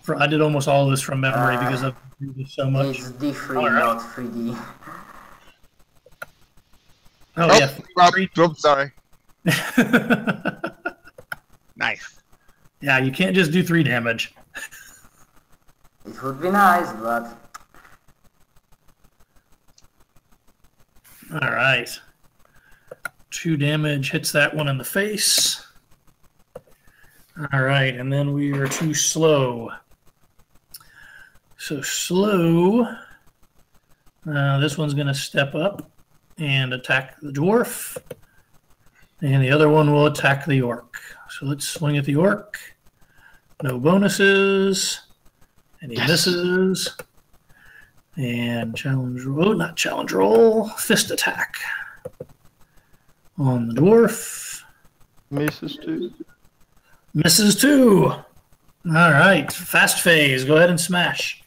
I did almost all of this from memory because I've used it so much. It's D3, All right. not 3D. Oh, Oh, yeah. Oops, sorry. Nice. Yeah, you can't just do 3 damage. It would be nice, but... All right. 2 damage hits that one in the face. All right, and then we are too slow. So slow. This one's going to step up and attack the dwarf. And the other one will attack the orc. So let's swing at the orc. No bonuses. And he misses. And challenge roll, not challenge roll, fist attack on the dwarf. Misses too. Misses too. All right, fast phase. Go ahead and smash.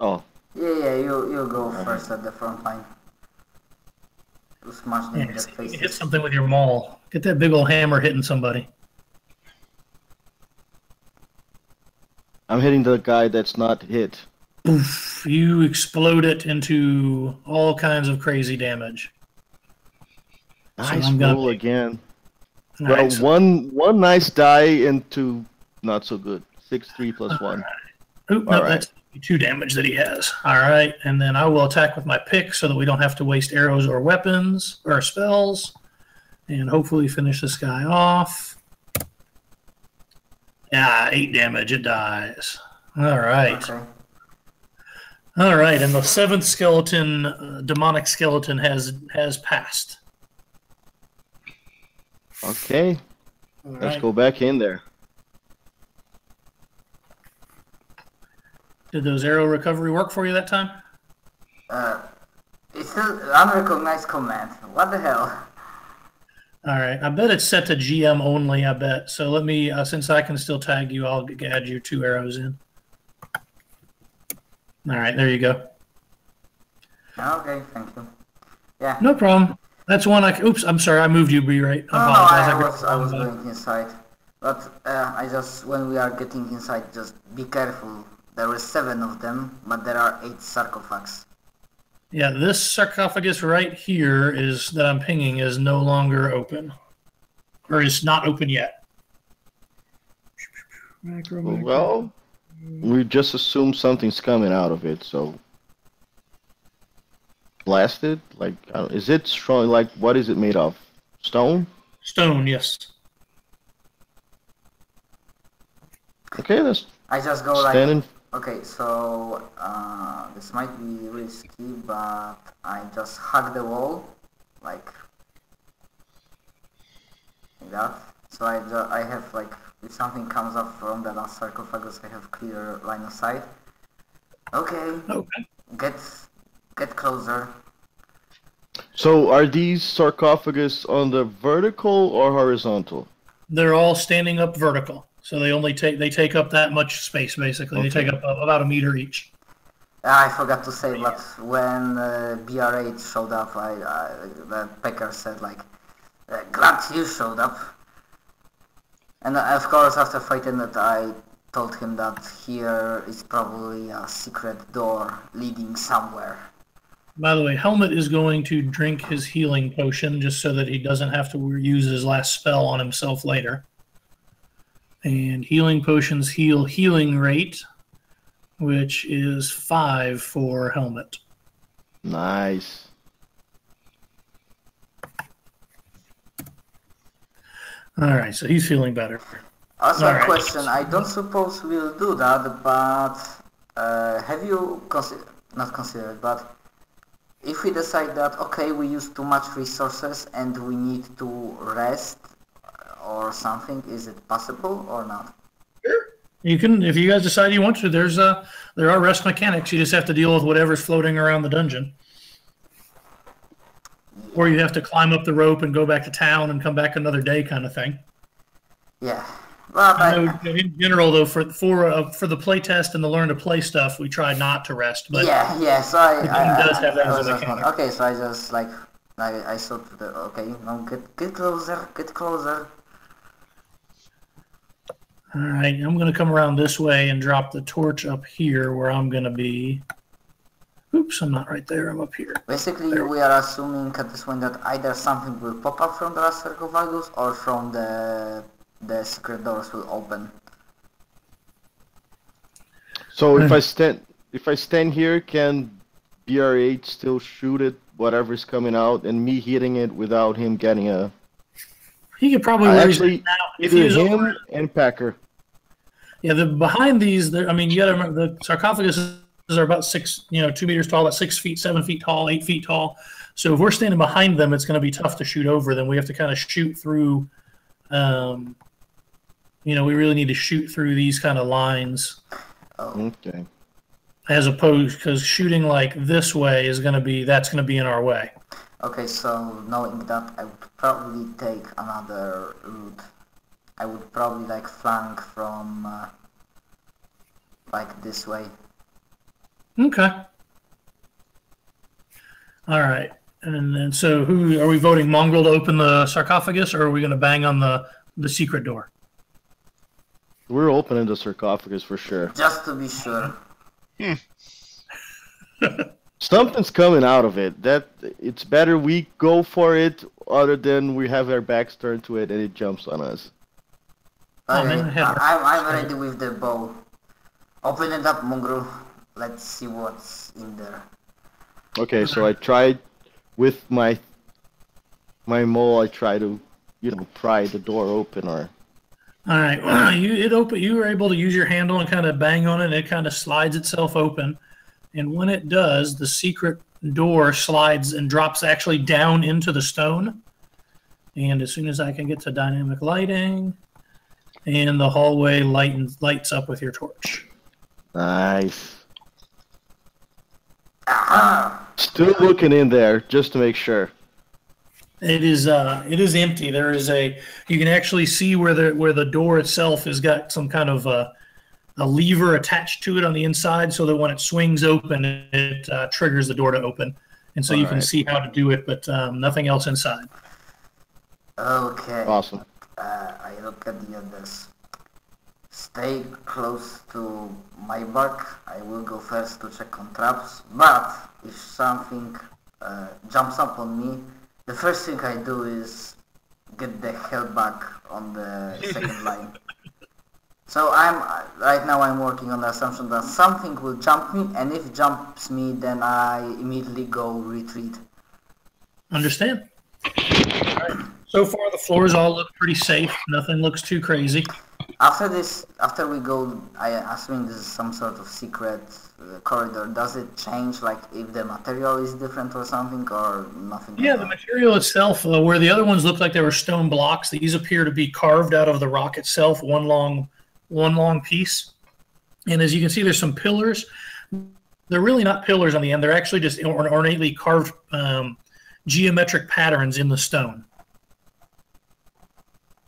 Oh. Yeah, you go first at the front line. To smash them in the You face. hit something with your maul. Get that big old hammer hitting somebody. I'm hitting the guy that's not hit. Oof, you explode it into all kinds of crazy damage. Nice I'm gonna roll again. All Well, right, so- one nice die into not so good. 6-3 plus 1. Oop, no, All right. that's 2 damage that he has. All right, and then I will attack with my pick so that we don't have to waste arrows or weapons or spells, and hopefully finish this guy off. Yeah, 8 damage. It dies. All right. Okay. All right, and the 7th skeleton, demonic skeleton, has passed. Okay, All let's right. go back in there. Did those arrow recovery work for you that time? It's an unrecognized command. What the hell? All right, I bet it's set to GM only, I bet. So let me, since I can still tag you, I'll add your 2 arrows in. All right, there you go. Okay, thank you. Yeah. No problem. That's one oops, I'm sorry, I moved you, B, right? No, apologize. I was going inside. But when we are getting inside, just be careful. There were 7 of them, but there are 8 sarcophags. Yeah, this sarcophagus right here is that I'm pinging is no longer open. Or is not open yet. Well, we just assume something's coming out of it, so blasted. Like, is it strong? Like, what is it made of? Stone? Stone, yes. Okay, let's I just go like... stand in. Okay, so this might be risky, but I just hug the wall, like that. So I have like, if something comes up from the last sarcophagus, I have clear line of sight. Okay. Okay. Get closer. So, are these sarcophagus on the vertical or horizontal? They're all standing up vertical. So they take up that much space basically. Okay. They take up about a meter each. I forgot to say, but when BR8 showed up, the Pecker said like, "Glad you showed up." And of course, after fighting that, I told him that here is probably a secret door leading somewhere. By the way, Helmet is going to drink his healing potion just so that he doesn't have to use his last spell on himself later. And healing potions heal healing rate, which is 5 for Helmet. Nice. All right, so he's feeling better. Also, All a right. question. I don't suppose we'll do that, but have you not considered, but if we decide that, okay, we use too much resources and we need to rest or something, is it possible or not? Sure. You can, if you guys decide you want to. There are rest mechanics. You just have to deal with whatever's floating around the dungeon, or you have to climb up the rope and go back to town and come back another day, kind of thing. Yeah, but I know in general, though, for the play test and the learn to play stuff, we try not to rest. But yeah. So I the game does have that I as was a just mechanic. okay. So I just like I saw to the... Okay, now get closer, get closer. All right, I'm going to come around this way and drop the torch up here where I'm going to be. Oops, I'm not right there. I'm up here. Basically, we are assuming at this point that either something will pop up from the last sarcophagus or from the secret doors will open. So if I stand here, can BR8 still shoot it, whatever's coming out, and me hitting it without him getting a... He could probably actually, if either he was him over, and Packer. yeah, behind these, I mean, you got to remember the sarcophaguses are about 2 meters tall, about 6 feet, 7 feet tall, 8 feet tall. So if we're standing behind them, it's going to be tough to shoot over them. We have to kind of shoot through. We really need to shoot through these kind of lines. Okay. As opposed, because shooting like this way that's going to be in our way. Okay, so knowing that, I would probably take another route. I would probably like flank from like this way. Okay. All right. And then, so who are we voting? Mongrel to open the sarcophagus, or are we going to bang on the secret door? We're opening the sarcophagus for sure. Just to be sure. Something's coming out of it. It's better we go for it, other than we have our backs turned to it and it jumps on us. Okay, I'm ready with the bow. Open it up, Mongrel. Let's see what's in there. Okay, so I tried with my mole. I try to, pry the door open, or. All right. You were able to use your handle and kind of bang on it, and it kind of slides itself open. And when it does, the secret door slides and drops actually down into the stone. And as soon as I can get to dynamic lighting, and the hallway lights up with your torch. Nice. Still looking in there just to make sure. It is empty. You can actually see where the door itself has got some kind of a lever attached to it on the inside, so that when it swings open, it triggers the door to open, and so you can see how to do it, but nothing else inside. Okay. Awesome. I look at the others. Stay close to my bark. I will go first to check on traps, but if something jumps up on me, the first thing I do is get the hell back on the second line. So right now I'm working on the assumption that something will jump me, and if it jumps me, then I immediately go retreat. Understand. All right. So far the floors all look pretty safe. Nothing looks too crazy. After we go, I assuming this is some sort of secret corridor. Does it change, like if the material is different or something, or nothing? Yeah, the material itself, where the other ones looked like they were stone blocks, these appear to be carved out of the rock itself, one long piece. And as you can see, there's some pillars. They're really not pillars on the end. They're actually just ornately carved geometric patterns in the stone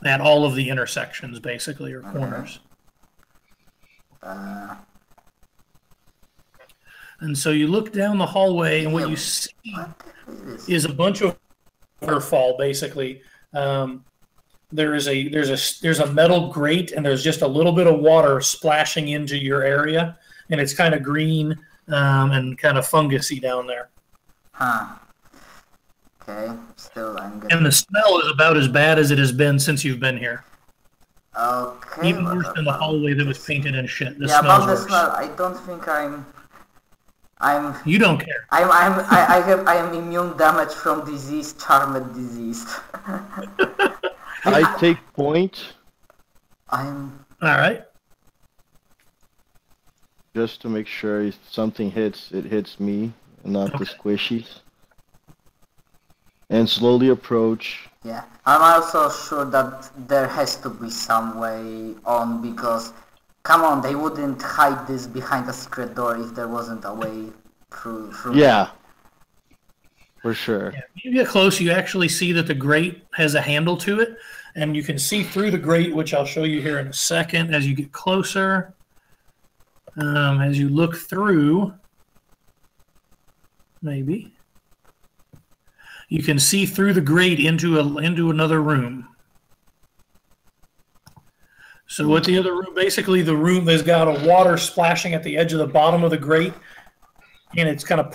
at all of the intersections, basically, or corners. And so you look down the hallway, and what you see is a bunch of waterfall, basically. There's a metal grate, and there's just a little bit of water splashing into your area, and it's kind of green and kind of fungusy down there. Huh. Okay, still I'm getting... And the smell is about as bad as it has been since you've been here. Okay. Even worse than the hallway that was painted and shit. The yeah, about the worse. smell, I don't think I'm. You don't care. I am immune damage from disease, charmed disease. I take point. I'm. All right. Just to make sure if something hits, it hits me and not the squishies. And slowly approach. Yeah, I'm also sure that there has to be some way on, because, come on, they wouldn't hide this behind a secret door if there wasn't a way through. Yeah, for sure. Yeah. When you get close, you actually see that the grate has a handle to it, and you can see through the grate, which I'll show you here in a second as you get closer. As you look through, maybe. you can see through the grate into another room. So what the other room, basically the room has got a water splashing at the edge of the bottom of the grate, and it's kind of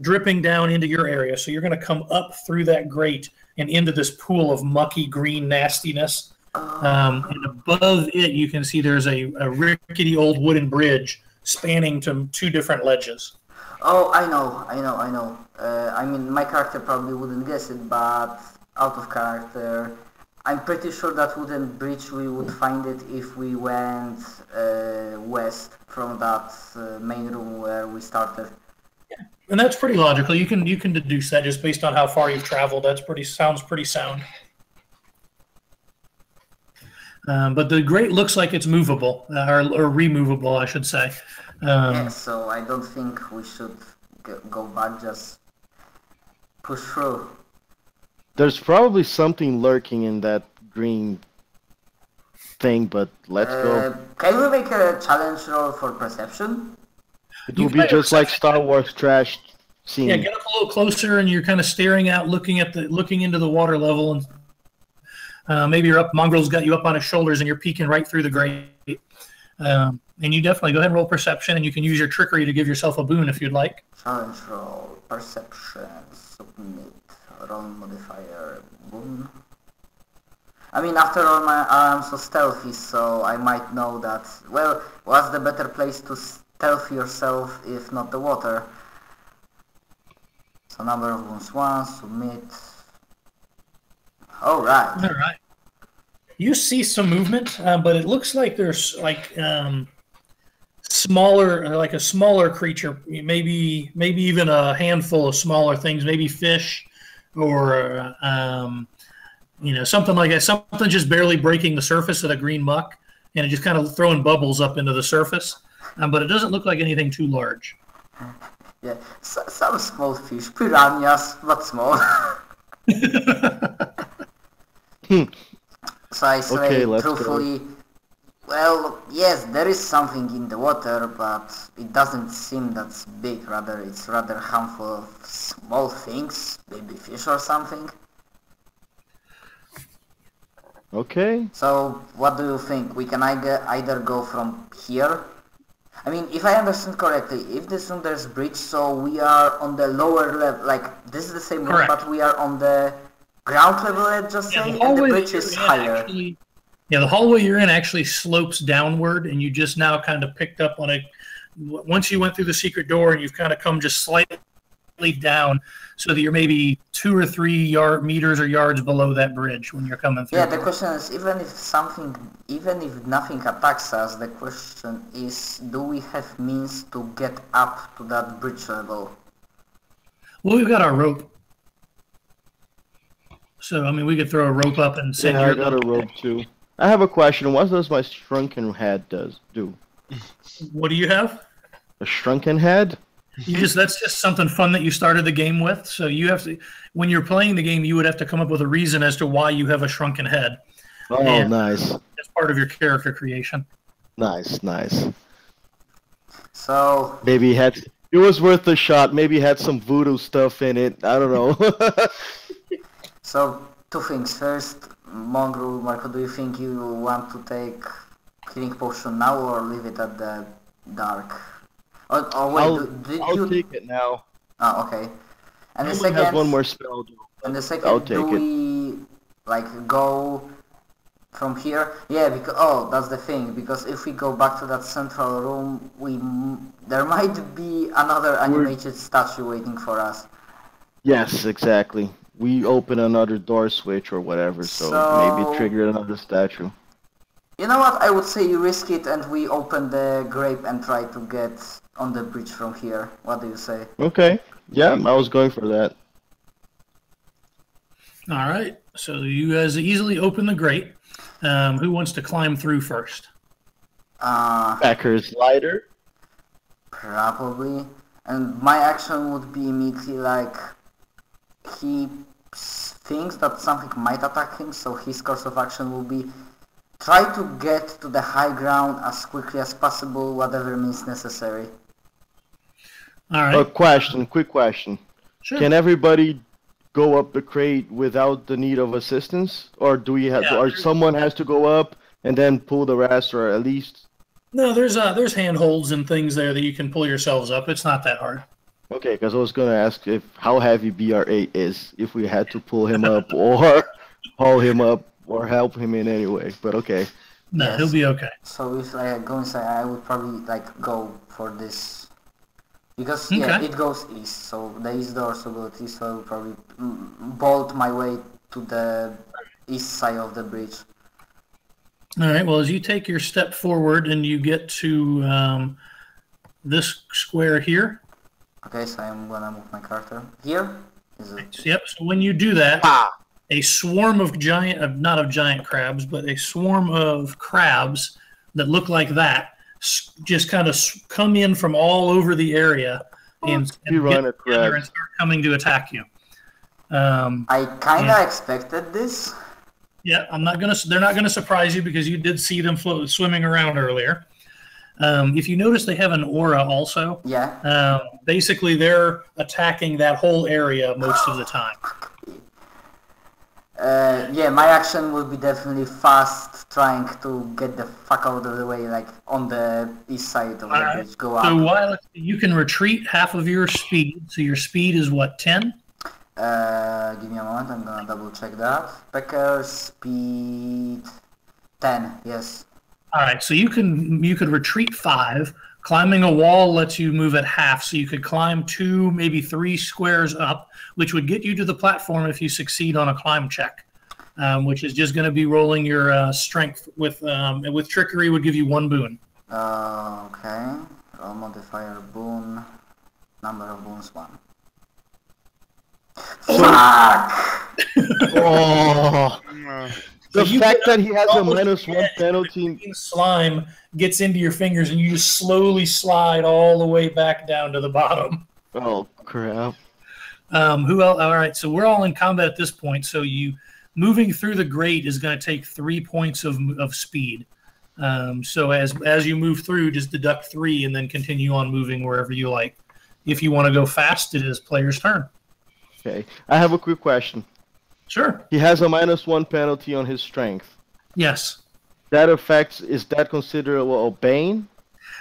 dripping down into your area. So you're going to come up through that grate and into this pool of mucky green nastiness. And above it, you can see there's a rickety old wooden bridge spanning to 2 different ledges. Oh, I know. I mean, my character probably wouldn't guess it, but out of character, I'm pretty sure that wooden bridge we would find it if we went west from that main room where we started. Yeah. And that's pretty logical. You can deduce that just based on how far you've traveled. That's sounds pretty sound. But the grate looks like it's movable, or removable, I should say. Yeah, so I don't think we should go back, just push through. There's probably something lurking in that green thing, but let's go. Can we make a challenge roll for perception? It will be just like Star Wars trash scene. Yeah, get up a little closer, and you're kind of staring out, looking into the water level, and maybe Mongrel's got you up on his shoulders, and you're peeking right through the grate. And you definitely go ahead and roll perception, and you can use your trickery to give yourself a boon if you'd like. Challenge roll, perception, submit, roll modifier, boon. I mean, after all, I'm so stealthy, so I might know that, well, what's the better place to stealth yourself if not the water? So number of wounds 1, submit. Alright. Alright. You see some movement, but it looks like there's like a smaller creature, maybe even a handful of smaller things, maybe fish, or something like that, something just barely breaking the surface of the green muck, and it just kind of throwing bubbles up into the surface. But it doesn't look like anything too large. Yeah, some small fish, piranhas, but small. So I say, truthfully, well, yes, there is something in the water, but it doesn't seem that big. Rather, it's rather handful of small things, maybe fish or something. Okay. So, what do you think? We can either go from here. I mean, if I understand correctly, if this room there's bridge, so we are on the lower level, like, this is the same room, Correct. but we are on the ground level, let's just say, and the bridge is higher. The hallway you're in actually slopes downward, and you just now kind of picked up on it. Once you went through the secret door, and you've kind of come just slightly down, so that you're maybe 2 or 3 meters or yards below that bridge when you're coming through. Yeah, the question is, even if nothing attacks us, the question is, do we have means to get up to that bridge level? Well, we've got our rope. So, I mean, we could throw a rope up and send I got a rope too. I have a question. What does my shrunken head do? What do you have? A shrunken head? That's just something fun that you started the game with. So you have to, when you're playing the game, you would have to come up with a reason as to why you have a shrunken head. Oh, and nice. That's part of your character creation. Nice. So maybe it was worth a shot. Maybe it had some voodoo stuff in it. I don't know. So, 2 things. First, Mongrel, Marco, do you think you want to take healing potion now or leave it at the dark? Or wait, I'll take it now. Oh, okay. And the Someone second, has one more spell. and the second, I'll take we like go from here? Yeah, because that's the thing. Because if we go back to that central room, there might be another animated statue waiting for us. Yes, exactly. We open another door switch or whatever, so maybe trigger another statue. You know what? I would say you risk it and we open the grape and try to get on the bridge from here. What do you say? Okay. Yeah, I was going for that. All right. So you guys easily open the grate. Who wants to climb through first? Packer's lighter. Probably. And my action would be immediately like, he thinks that something might attack him, so his course of action will be try to get to the high ground as quickly as possible, whatever means necessary. All right. Quick question. Sure. Can everybody go up the crate without the need of assistance, or do we have, or someone has to go up and then pull the rest, or at least? No, there's handholds and things there that you can pull yourselves up. It's not that hard. Okay, because I was gonna ask if how heavy BR8 is, if we had to pull him up or haul him up or help him in any way. But okay. No, Yes. he'll be okay. So if I go inside, I would probably like go for this because yeah, Okay. it goes east. So the east door also goes east. So I would probably bolt my way to the east side of the bridge. All right. Well, as you take your step forward and you get to this square here. Okay, so I'm gonna move my character here. Is it? Yep. So when you do that, a swarm of not of giant crabs, but a swarm of crabs that look like that just kind of come in from all over the area and You get run a together crab. and start coming to attack you. I kinda expected this. Yeah, they're not gonna surprise you because you did see them swimming around earlier. If you notice, they have an aura also. Yeah. Basically, they're attacking that whole area most of the time. Yeah, my action will be definitely fast, trying to get the fuck out of the way, like on the east side of the bridge. Go So up. while you can retreat half of your speed, so your speed is what, 10? Give me a moment. I'm gonna double check that. Pecker speed 10. Yes. All right, so you could retreat 5. Climbing a wall lets you move at half, so you could climb 2, maybe 3 squares up, which would get you to the platform if you succeed on a climb check, which is just going to be rolling your strength with trickery would give you 1 boon. Okay. Roll modifier boon. Number of boons 1. Fuck! Oh, the you fact get that he has a almost -1 penalty. Slime gets into your fingers, and you just slowly slide all the way back down to the bottom. Oh crap! Who else? All right, so we're all in combat at this point. So you moving through the grate is going to take 3 points of speed. So as you move through, just deduct 3 and then continue on moving wherever you like. If you want to go fast, it is player's turn. Okay, I have a quick question. Sure. He has a -1 penalty on his strength. Yes. That affects. Is that considered a bane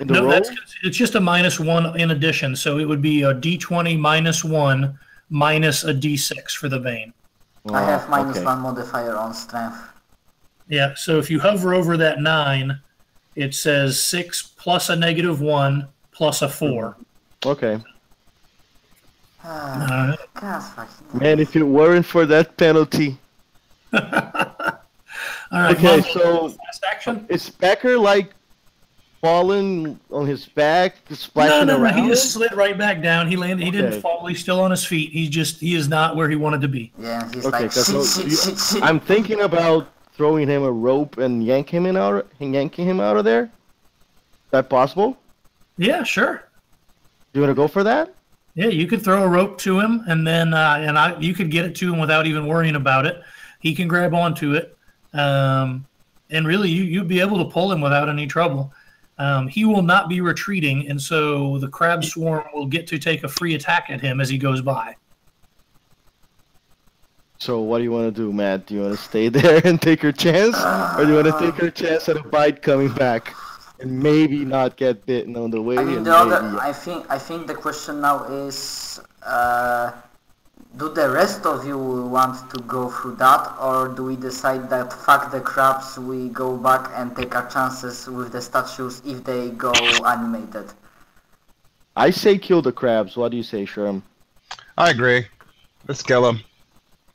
in the No, roll? it's just a -1 in addition. So it would be a D20 -1 minus a D6 for the Bane. I have Oh, okay. -1 modifier on strength. Yeah, so if you hover over that 9, it says 6 plus a -1 plus a 4. Okay. God fucking. Man, if it weren't for that penalty. All right, Okay, Monty, so fast action. is Becker like falling on his back, splashing No, around? he just slid right back down. He landed. He didn't Okay. fall. He's still on his feet. He is not where he wanted to be. Yeah, he's Okay, like 'cause shit. I'm thinking about throwing him a rope and yanking him out of there. Is that possible? Yeah, sure. You want to go for that? Yeah, you could throw a rope to him, and then you could get it to him without even worrying about it. He can grab onto it, and really, you'd be able to pull him without any trouble. He will not be retreating, and so the crab swarm will get to take a free attack at him as he goes by. So what do you want to do, Matt? Do you want to stay there and take your chance, or do you want to take your chance at a bite coming back and maybe not get bitten on the way? I mean, and the other. maybe- I think the question now is, do the rest of you want to go through that, or do we decide that fuck the crabs, we go back and take our chances with the statues if they go animated? I say kill the crabs. What do you say, Sherm? I agree. Let's kill him.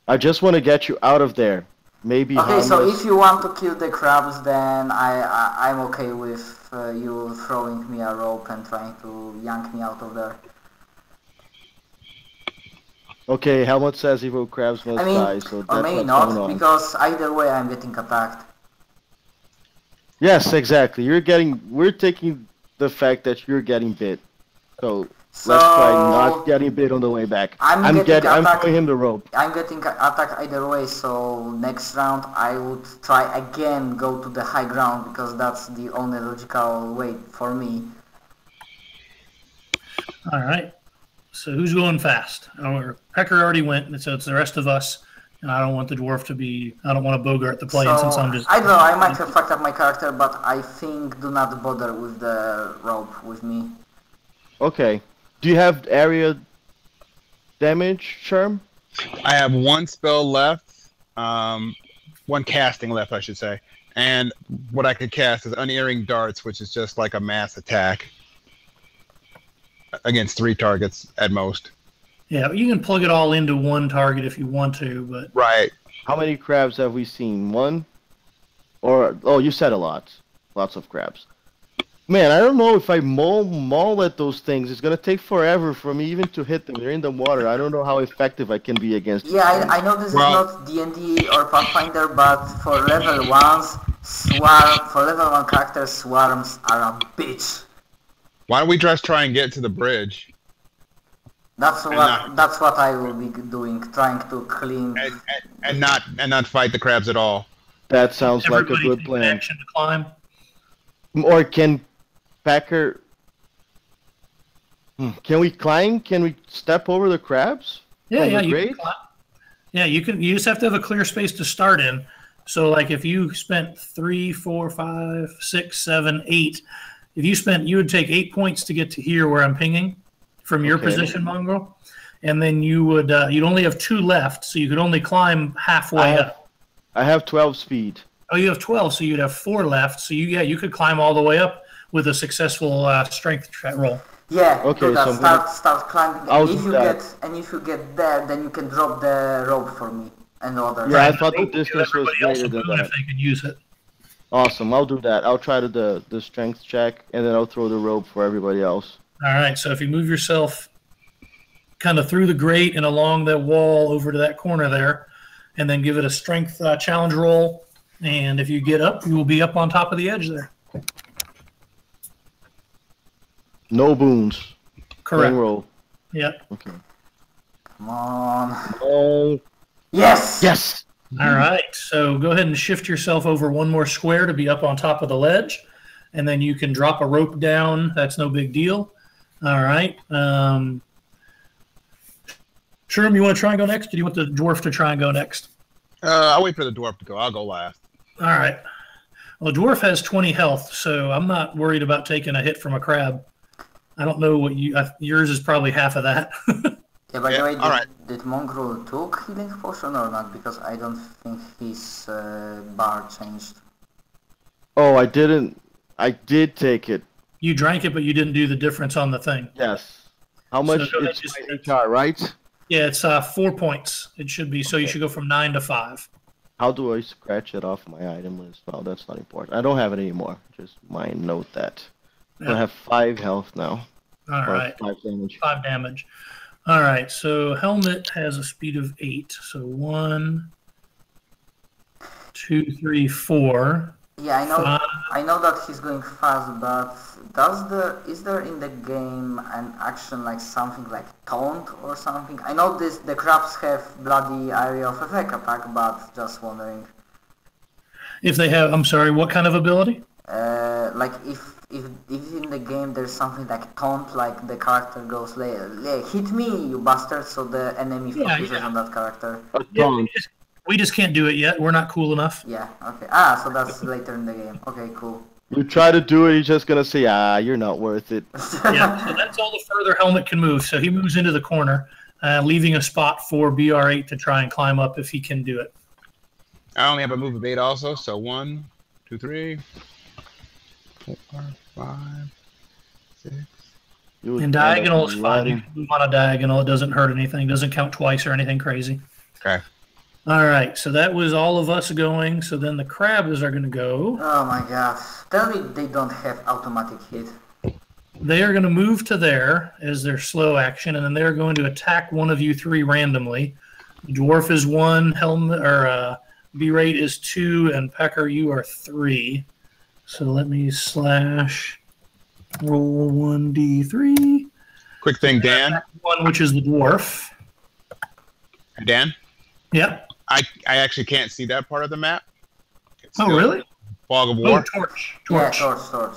I just want to get you out of there. Maybe. Okay, so harmless. if you want to kill the crabs, then I'm okay with you throwing me a rope and trying to yank me out of there. Okay, Helmut says evil crabs must I mean, die, so or that's maybe what's not, going on. because either way I'm getting attacked. Yes, exactly. We're taking the fact that you're getting bit. So So let's try not getting bit on the way back. I'm I'm attacked. throwing him the rope. I'm getting attacked either way, so next round I would try again go to the high ground, because that's the only logical way for me. All right. So who's going fast? Or Pecker already went, and so it's the rest of us. And I don't want the dwarf to be. I don't want to bogart the play, So, since I'm just. I don't know, I might have fucked up my character, but I think do not bother with the rope with me. Okay. Do you have area damage, Sherm? I have one spell left, one casting left, I should say, and what I could cast is Unerring Darts, which is just like a mass attack against 3 targets at most. Yeah, you can plug it all into one target if you want to, but Right. How many crabs have we seen? One? Or, oh, you said a lot. Lots of crabs. Man, I don't know if I maul at those things. It's gonna take forever for me even to hit them. They're in the water. I don't know how effective I can be against Yeah, I know this Well- is not D&D or Pathfinder, but for level 1s, for level 1 characters, swarms are a bitch. Why don't we just try and get to the bridge That's not- what I will be doing, trying to clean. and not fight the crabs at all? That sounds like a everybody good take plan. action to climb. Or can Packer... Can we climb? Can we step over the crabs? Yeah, From yeah, the you grate? can climb. Yeah, you can. You just have to have a clear space to start in. So, like, if you spent 3, 4, 5, 6, 7, 8, you would take 8 points to get to here where I'm pinging from your Okay. position, Mongrel, and then you would you'd only have 2 left, so you could only climb halfway up. I have 12 speed. Oh, you have 12, so you'd have 4 left. So you could climb all the way up with a successful strength roll. Yeah, Okay, do that. so I'm gonna- Start climbing. I'll And if do you that. get there, then you can drop the rope for me and others. Yeah, I Right, thought the give distance was everybody else greater a than boon that. if they can use it. Awesome, I'll do that. I'll try the strength check, and then I'll throw the rope for everybody else. All right, so if you move yourself kind of through the grate and along the wall over to that corner there, and then give it a strength challenge roll, and if you get up, you will be up on top of the edge there. No boons. Correct. Plain roll. Yep. Okay. Come on. Oh, Yes! yes! All right, so go ahead and shift yourself over one more square to be up on top of the ledge, and then you can drop a rope down. That's no big deal. All right. Sherm, you want to try and go next, or do you want the dwarf to try and go next? I'll wait for the dwarf to go. I'll go last. All right. Well, dwarf has 20 health, so I'm not worried about taking a hit from a crab. I don't know what yours is probably half of that. Yeah, by Yeah, the way, all right. did Mongrel took healing potion or not? Because I don't think his bar changed. Oh, I didn't. I did take it. You drank it, but you didn't do the difference on the thing. Yes. How much? go ahead, It's just- my HR, right? Yeah, it's 4 points. It should be, so you should go from 9 to 5. How do I scratch it off my item list? Well, that's not important. I don't have it anymore. Just mind note that. I Yeah. have 5 health now. All Or right, 5 damage. 5 damage. All right, so helmet has a speed of 8. So 1, 2, 3, 4. Yeah, Five. I know that he's going fast, but is there in the game an action like something like taunt or something? I know the crabs have bloody area of effect attack, but just wondering. If they have, I'm sorry, what kind of ability? Like if in the game there's something like taunt, like the character goes like, hit me, you bastard, so the enemy Yeah, focuses yeah. on that character. A Yeah, taunt. we just can't do it yet. We're not cool enough. Yeah, okay. So that's later in the game. Okay, cool. You try to do it, he's just gonna say, you're not worth it. Yeah, so that's all the further helmet can move. So he moves into the corner, leaving a spot for BR8 to try and climb up if he can do it. I only have a move of 8 also, so 1, 2, 3, 4, 5, 6. You would And end up diagonal is fine. You riding- can move on a diagonal. It doesn't hurt anything. Doesn't count twice or anything crazy. Okay. All right, so that was all of us going. So then the crabs are going to go. Oh my god. Tell me they don't have automatic hit. They are going to move to there as their slow action, and then they're going to attack one of you 3 randomly. Dwarf is 1, helmet or B-rate is 2, and Pecker, you are 3. So let me slash roll 1d3. Quick thing, Dan. 1, which is the dwarf. Dan, Yep. I actually can't see that part of the map. It's Oh, still really? Fog of Oh, War. torch. Yeah, Torch. torch.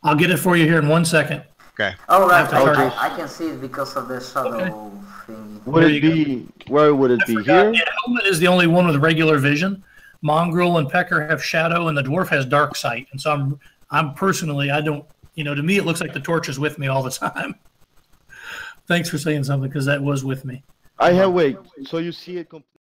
I'll get it for you here in 1 second. Okay. Oh, right. have to target- I can see it because of the shadow thingy. Would There it you be, where would it I be, forgot, here? yeah, Helmet is the only one with regular vision. Mongrel and Pecker have shadow, and the dwarf has dark sight. And so I'm personally, I don't, to me it looks like the torch is with me all the time. Thanks for saying something, because that was with me. Wait, so you see it completely.